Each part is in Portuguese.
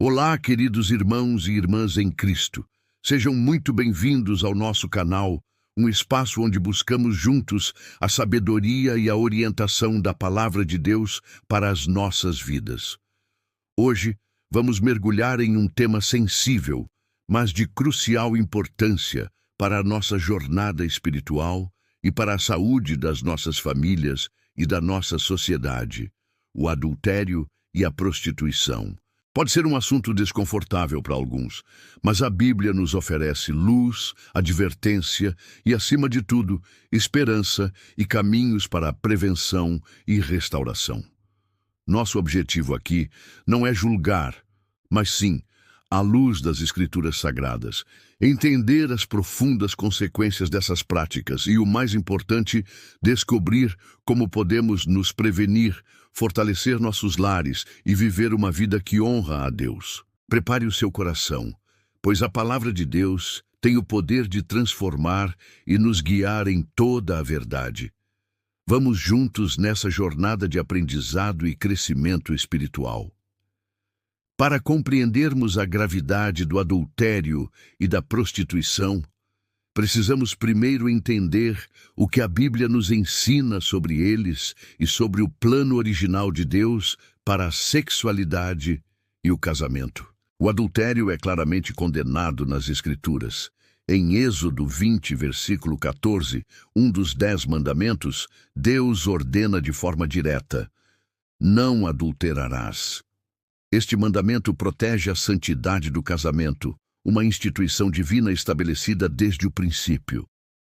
Olá, queridos irmãos e irmãs em Cristo. Sejam muito bem-vindos ao nosso canal, um espaço onde buscamos juntos a sabedoria e a orientação da Palavra de Deus para as nossas vidas. Hoje, vamos mergulhar em um tema sensível, mas de crucial importância para a nossa jornada espiritual e para a saúde das nossas famílias e da nossa sociedade: o adultério e a prostituição. Pode ser um assunto desconfortável para alguns, mas a Bíblia nos oferece luz, advertência e, acima de tudo, esperança e caminhos para a prevenção e restauração. Nosso objetivo aqui não é julgar, mas sim, à luz das Escrituras Sagradas, entender as profundas consequências dessas práticas e, o mais importante, descobrir como podemos nos prevenir, fortalecer nossos lares e viver uma vida que honra a Deus. Prepare o seu coração, pois a Palavra de Deus tem o poder de transformar e nos guiar em toda a verdade. Vamos juntos nessa jornada de aprendizado e crescimento espiritual. Para compreendermos a gravidade do adultério e da prostituição, precisamos primeiro entender o que a Bíblia nos ensina sobre eles e sobre o plano original de Deus para a sexualidade e o casamento. O adultério é claramente condenado nas Escrituras. Em Êxodo 20, versículo 14, um dos 10 mandamentos, Deus ordena de forma direta: não adulterarás. Este mandamento protege a santidade do casamento, uma instituição divina estabelecida desde o princípio.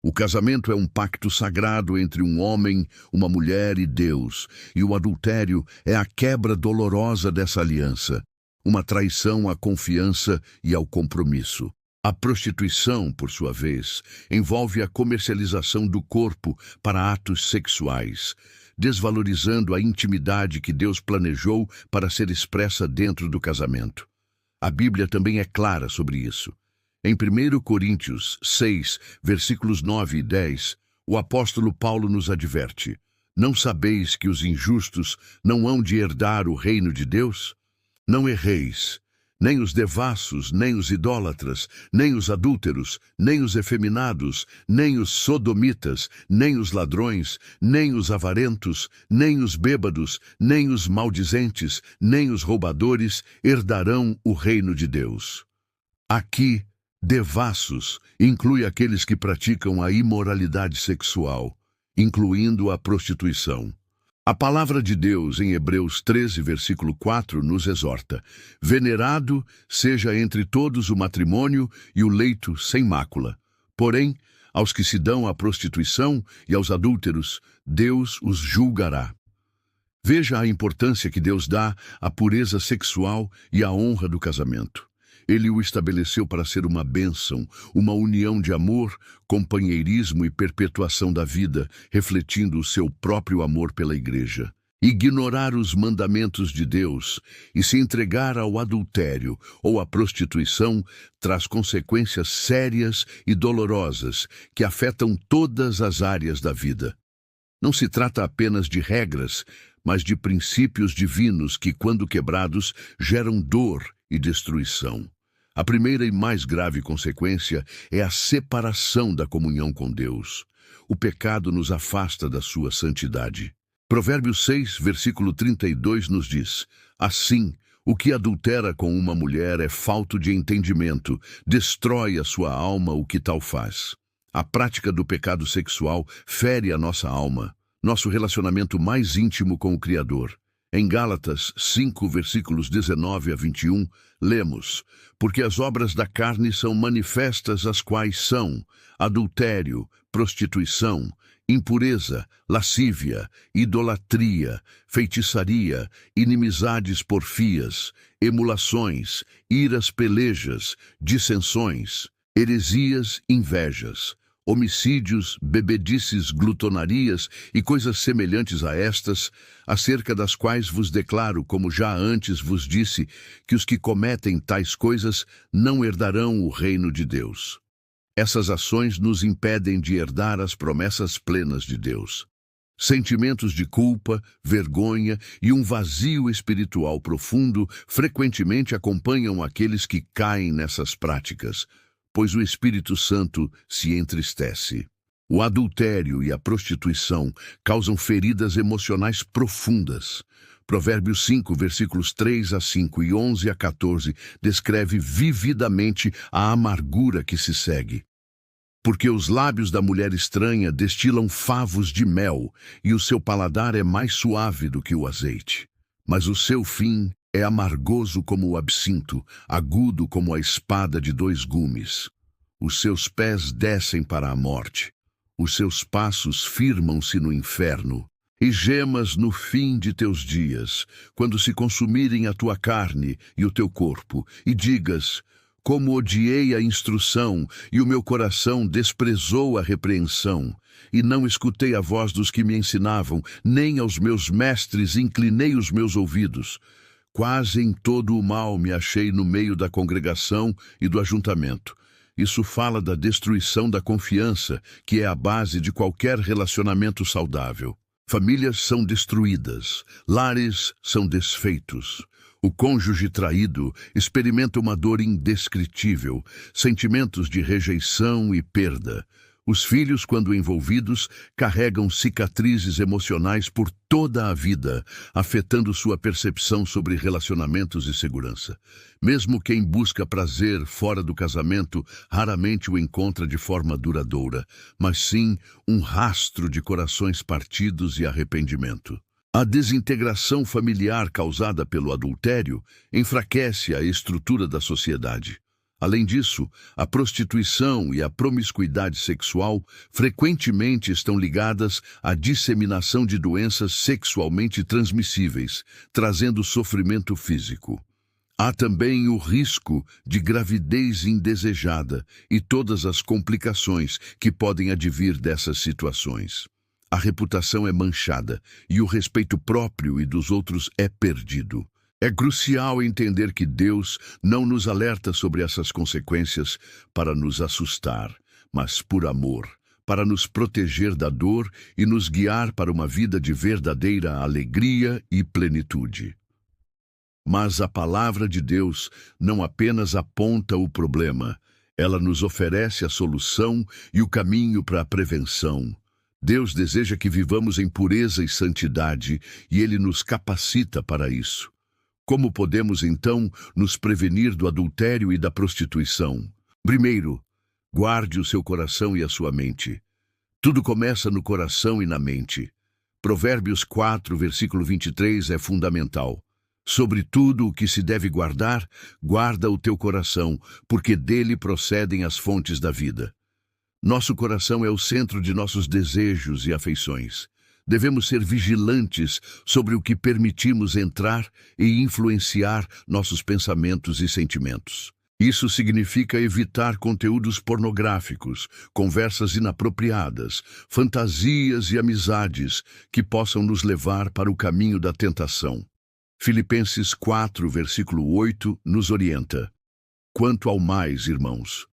O casamento é um pacto sagrado entre um homem, uma mulher e Deus, e o adultério é a quebra dolorosa dessa aliança, uma traição à confiança e ao compromisso. A prostituição, por sua vez, envolve a comercialização do corpo para atos sexuais, desvalorizando a intimidade que Deus planejou para ser expressa dentro do casamento. A Bíblia também é clara sobre isso. Em 1 Coríntios 6, versículos 9 e 10, o apóstolo Paulo nos adverte: não sabeis que os injustos não hão de herdar o reino de Deus? Não erreis. Nem os devassos, nem os idólatras, nem os adúlteros, nem os efeminados, nem os sodomitas, nem os ladrões, nem os avarentos, nem os bêbados, nem os maldizentes, nem os roubadores herdarão o reino de Deus. Aqui, devassos inclui aqueles que praticam a imoralidade sexual, incluindo a prostituição. A palavra de Deus, em Hebreus 13, versículo 4, nos exorta: venerado seja entre todos o matrimônio e o leito sem mácula. Porém, aos que se dão à prostituição e aos adúlteros, Deus os julgará. Veja a importância que Deus dá à pureza sexual e à honra do casamento. Ele o estabeleceu para ser uma bênção, uma união de amor, companheirismo e perpetuação da vida, refletindo o seu próprio amor pela Igreja. Ignorar os mandamentos de Deus e se entregar ao adultério ou à prostituição traz consequências sérias e dolorosas que afetam todas as áreas da vida. Não se trata apenas de regras, mas de princípios divinos que, quando quebrados, geram dor e destruição. A primeira e mais grave consequência é a separação da comunhão com Deus. O pecado nos afasta da sua santidade. Provérbios 6, versículo 32 nos diz: assim, o que adultera com uma mulher é falto de entendimento, destrói a sua alma o que tal faz. A prática do pecado sexual fere a nossa alma, nosso relacionamento mais íntimo com o Criador. Em Gálatas 5, versículos 19 a 21, lemos: porque as obras da carne são manifestas, as quais são adultério, prostituição, impureza, lascívia, idolatria, feitiçaria, inimizades porfias, emulações, iras pelejas, dissensões, heresias, invejas, homicídios, bebedices, glutonarias e coisas semelhantes a estas, acerca das quais vos declaro, como já antes vos disse, que os que cometem tais coisas não herdarão o reino de Deus. Essas ações nos impedem de herdar as promessas plenas de Deus. Sentimentos de culpa, vergonha e um vazio espiritual profundo frequentemente acompanham aqueles que caem nessas práticas, pois o Espírito Santo se entristece. O adultério e a prostituição causam feridas emocionais profundas. Provérbios 5, versículos 3 a 5 e 11 a 14 descreve vividamente a amargura que se segue. Porque os lábios da mulher estranha destilam favos de mel, e o seu paladar é mais suave do que o azeite. Mas o seu fim é amargoso como o absinto, agudo como a espada de dois gumes. Os seus pés descem para a morte. Os seus passos firmam-se no inferno. E gemas no fim de teus dias, quando se consumirem a tua carne e o teu corpo, e digas: como odiei a instrução, e o meu coração desprezou a repreensão, e não escutei a voz dos que me ensinavam, nem aos meus mestres inclinei os meus ouvidos. Quase em todo o mal me achei no meio da congregação e do ajuntamento. Isso fala da destruição da confiança, que é a base de qualquer relacionamento saudável. Famílias são destruídas, lares são desfeitos. O cônjuge traído experimenta uma dor indescritível, sentimentos de rejeição e perda. Os filhos, quando envolvidos, carregam cicatrizes emocionais por toda a vida, afetando sua percepção sobre relacionamentos e segurança. Mesmo quem busca prazer fora do casamento raramente o encontra de forma duradoura, mas sim um rastro de corações partidos e arrependimento. A desintegração familiar causada pelo adultério enfraquece a estrutura da sociedade. Além disso, a prostituição e a promiscuidade sexual frequentemente estão ligadas à disseminação de doenças sexualmente transmissíveis, trazendo sofrimento físico. Há também o risco de gravidez indesejada e todas as complicações que podem advir dessas situações. A reputação é manchada e o respeito próprio e dos outros é perdido. É crucial entender que Deus não nos alerta sobre essas consequências para nos assustar, mas por amor, para nos proteger da dor e nos guiar para uma vida de verdadeira alegria e plenitude. Mas a palavra de Deus não apenas aponta o problema, ela nos oferece a solução e o caminho para a prevenção. Deus deseja que vivamos em pureza e santidade, e Ele nos capacita para isso. Como podemos, então, nos prevenir do adultério e da prostituição? Primeiro, guarde o seu coração e a sua mente. Tudo começa no coração e na mente. Provérbios 4, versículo 23 é fundamental. Sobre tudo o que se deve guardar, guarda o teu coração, porque dele procedem as fontes da vida. Nosso coração é o centro de nossos desejos e afeições. Devemos ser vigilantes sobre o que permitimos entrar e influenciar nossos pensamentos e sentimentos. Isso significa evitar conteúdos pornográficos, conversas inapropriadas, fantasias e amizades que possam nos levar para o caminho da tentação. Filipenses 4, versículo 8, nos orienta. Quanto ao mais, irmãos,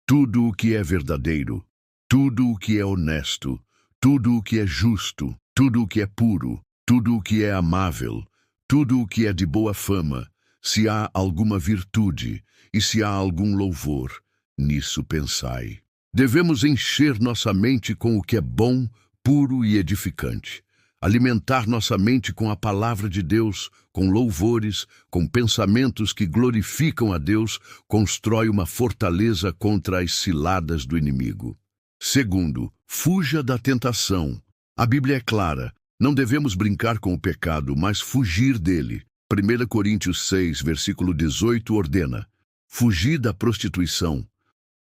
tudo o que é verdadeiro, tudo o que é honesto, tudo o que é justo, tudo o que é puro, tudo o que é amável, tudo o que é de boa fama, se há alguma virtude e se há algum louvor, nisso pensai. Devemos encher nossa mente com o que é bom, puro e edificante. Alimentar nossa mente com a palavra de Deus, com louvores, com pensamentos que glorificam a Deus, constrói uma fortaleza contra as ciladas do inimigo. Segundo, fuja da tentação. A Bíblia é clara, não devemos brincar com o pecado, mas fugir dele. 1 Coríntios 6, versículo 18 ordena: fugir da prostituição.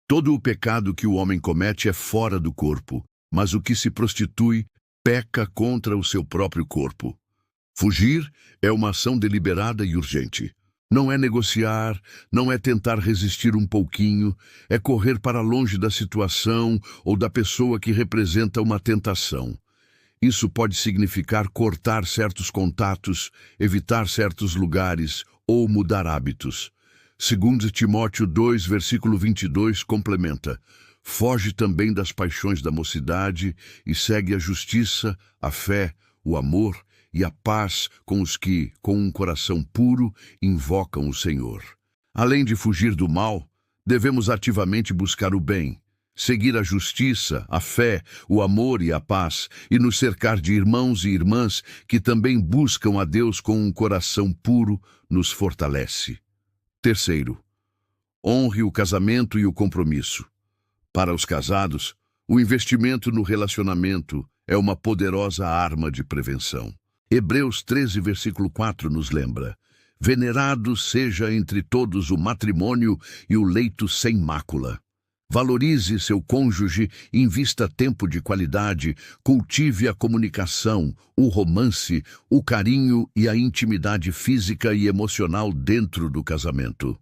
Todo o pecado que o homem comete é fora do corpo, mas o que se prostitui peca contra o seu próprio corpo. Fugir é uma ação deliberada e urgente. Não é negociar, não é tentar resistir um pouquinho, é correr para longe da situação ou da pessoa que representa uma tentação. Isso pode significar cortar certos contatos, evitar certos lugares ou mudar hábitos. 2 Timóteo 2, versículo 22 complementa: Foge também das paixões da mocidade e segue a justiça, a fé, o amor e a paz com os que, com um coração puro, invocam o Senhor. Além de fugir do mal, devemos ativamente buscar o bem, seguir a justiça, a fé, o amor e a paz, e nos cercar de irmãos e irmãs que também buscam a Deus com um coração puro, nos fortalece. Terceiro, honre o casamento e o compromisso. Para os casados, o investimento no relacionamento é uma poderosa arma de prevenção. Hebreus 13, versículo 4 nos lembra: venerado seja entre todos o matrimônio e o leito sem mácula. Valorize seu cônjuge, invista tempo de qualidade, cultive a comunicação, o romance, o carinho e a intimidade física e emocional dentro do casamento.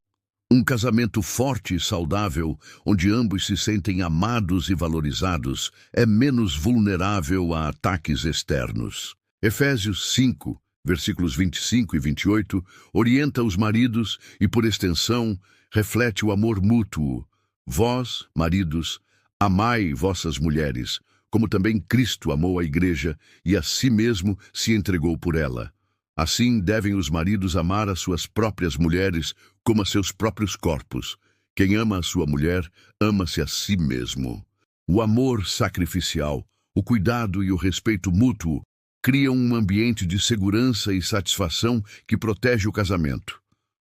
Um casamento forte e saudável, onde ambos se sentem amados e valorizados, é menos vulnerável a ataques externos. Efésios 5, versículos 25 e 28, orienta os maridos e, por extensão, reflete o amor mútuo. Vós, maridos, amai vossas mulheres, como também Cristo amou a igreja e a si mesmo se entregou por ela. Assim devem os maridos amar as suas próprias mulheres como a seus próprios corpos. Quem ama a sua mulher, ama-se a si mesmo. O amor sacrificial, o cuidado e o respeito mútuo criam um ambiente de segurança e satisfação que protege o casamento.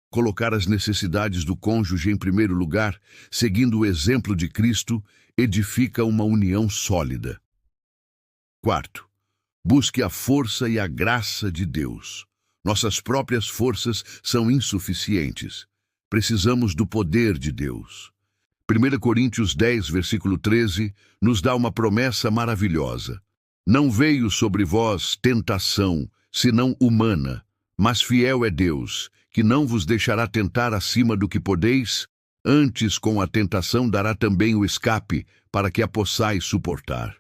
Colocar as necessidades do cônjuge em primeiro lugar, seguindo o exemplo de Cristo, edifica uma união sólida. Quarto, busque a força e a graça de Deus. Nossas próprias forças são insuficientes. Precisamos do poder de Deus. 1 Coríntios 10, versículo 13, nos dá uma promessa maravilhosa. Não veio sobre vós tentação, senão humana, mas fiel é Deus, que não vos deixará tentar acima do que podeis, antes com a tentação dará também o escape, para que a possais suportar.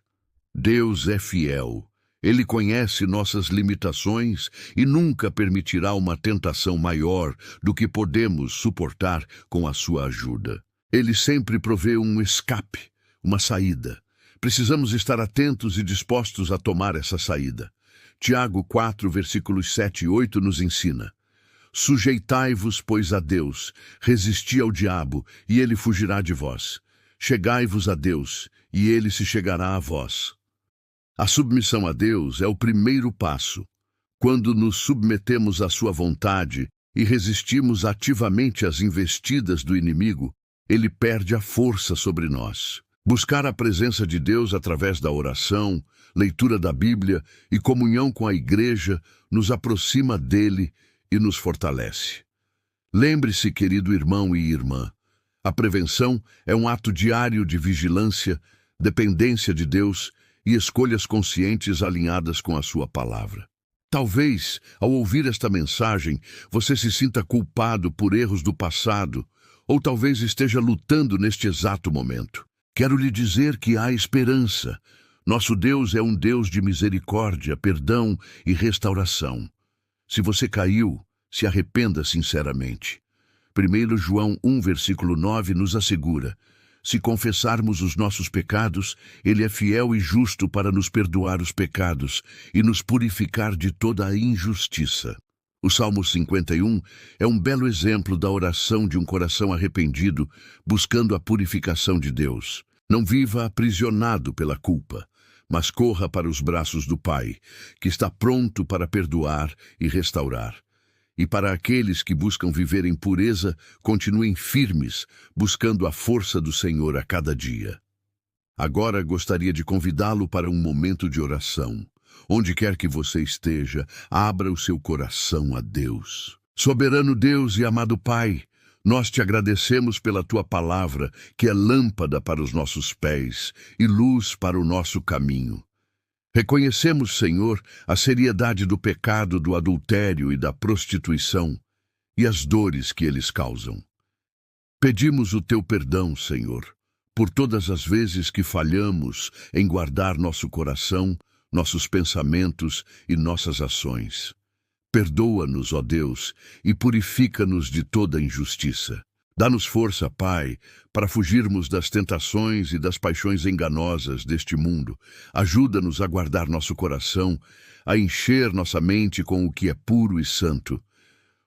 Deus é fiel. Ele conhece nossas limitações e nunca permitirá uma tentação maior do que podemos suportar com a sua ajuda. Ele sempre provê um escape, uma saída. Precisamos estar atentos e dispostos a tomar essa saída. Tiago 4, versículos 7 e 8 nos ensina: sujeitai-vos, pois, a Deus, resisti ao diabo, e ele fugirá de vós. Chegai-vos a Deus, e ele se chegará a vós. A submissão a Deus é o primeiro passo. Quando nos submetemos à sua vontade e resistimos ativamente às investidas do inimigo, ele perde a força sobre nós. Buscar a presença de Deus através da oração, leitura da Bíblia e comunhão com a igreja nos aproxima dele e nos fortalece. Lembre-se, querido irmão e irmã, a prevenção é um ato diário de vigilância, dependência de Deus e escolhas conscientes alinhadas com a sua palavra. Talvez, ao ouvir esta mensagem, você se sinta culpado por erros do passado, ou talvez esteja lutando neste exato momento. Quero lhe dizer que há esperança. Nosso Deus é um Deus de misericórdia, perdão e restauração. Se você caiu, se arrependa sinceramente. 1 João 1, versículo 9 nos assegura: se confessarmos os nossos pecados, ele é fiel e justo para nos perdoar os pecados e nos purificar de toda a injustiça. O Salmo 51 é um belo exemplo da oração de um coração arrependido, buscando a purificação de Deus. Não viva aprisionado pela culpa, mas corra para os braços do Pai, que está pronto para perdoar e restaurar. E para aqueles que buscam viver em pureza, continuem firmes, buscando a força do Senhor a cada dia. Agora gostaria de convidá-lo para um momento de oração. Onde quer que você esteja, abra o seu coração a Deus. Soberano Deus e amado Pai, nós te agradecemos pela tua palavra, que é lâmpada para os nossos pés e luz para o nosso caminho. Reconhecemos, Senhor, a seriedade do pecado, do adultério e da prostituição e as dores que eles causam. Pedimos o teu perdão, Senhor, por todas as vezes que falhamos em guardar nosso coração, nossos pensamentos e nossas ações. Perdoa-nos, ó Deus, e purifica-nos de toda injustiça. Dá-nos força, Pai, para fugirmos das tentações e das paixões enganosas deste mundo. Ajuda-nos a guardar nosso coração, a encher nossa mente com o que é puro e santo.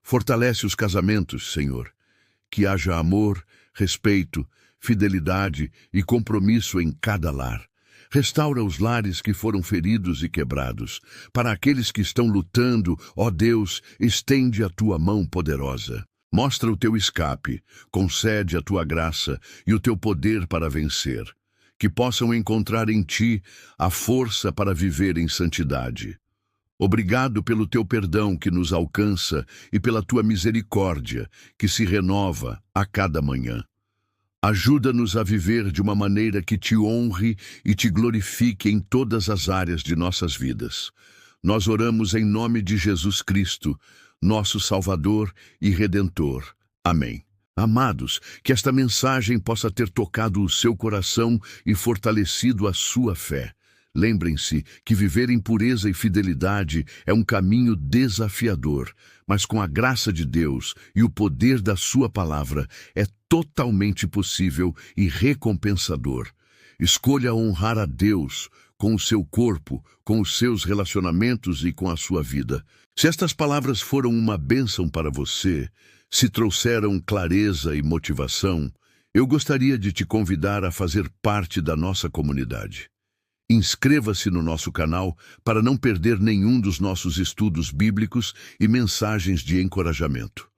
Fortalece os casamentos, Senhor. Que haja amor, respeito, fidelidade e compromisso em cada lar. Restaura os lares que foram feridos e quebrados. Para aqueles que estão lutando, ó Deus, estende a tua mão poderosa. Mostra o teu escape, concede a tua graça e o teu poder para vencer. Que possam encontrar em ti a força para viver em santidade. Obrigado pelo teu perdão que nos alcança e pela tua misericórdia que se renova a cada manhã. Ajuda-nos a viver de uma maneira que te honre e te glorifique em todas as áreas de nossas vidas. Nós oramos em nome de Jesus Cristo, nosso Salvador e Redentor. Amém. Amados, que esta mensagem possa ter tocado o seu coração e fortalecido a sua fé. Lembrem-se que viver em pureza e fidelidade é um caminho desafiador, mas com a graça de Deus e o poder da sua palavra é totalmente possível e recompensador. Escolha honrar a Deus com o seu corpo, com os seus relacionamentos e com a sua vida. Se estas palavras foram uma bênção para você, se trouxeram clareza e motivação, eu gostaria de te convidar a fazer parte da nossa comunidade. Inscreva-se no nosso canal para não perder nenhum dos nossos estudos bíblicos e mensagens de encorajamento.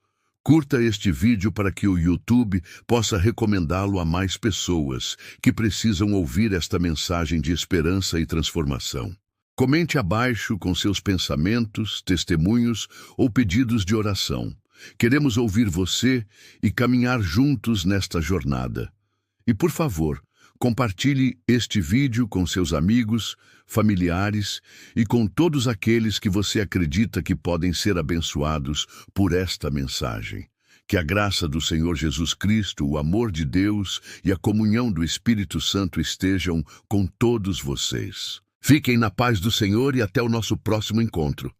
Curta este vídeo para que o YouTube possa recomendá-lo a mais pessoas que precisam ouvir esta mensagem de esperança e transformação. Comente abaixo com seus pensamentos, testemunhos ou pedidos de oração. Queremos ouvir você e caminhar juntos nesta jornada. E, por favor, compartilhe este vídeo com seus amigos, familiares e com todos aqueles que você acredita que podem ser abençoados por esta mensagem. Que a graça do Senhor Jesus Cristo, o amor de Deus e a comunhão do Espírito Santo estejam com todos vocês. Fiquem na paz do Senhor e até o nosso próximo encontro.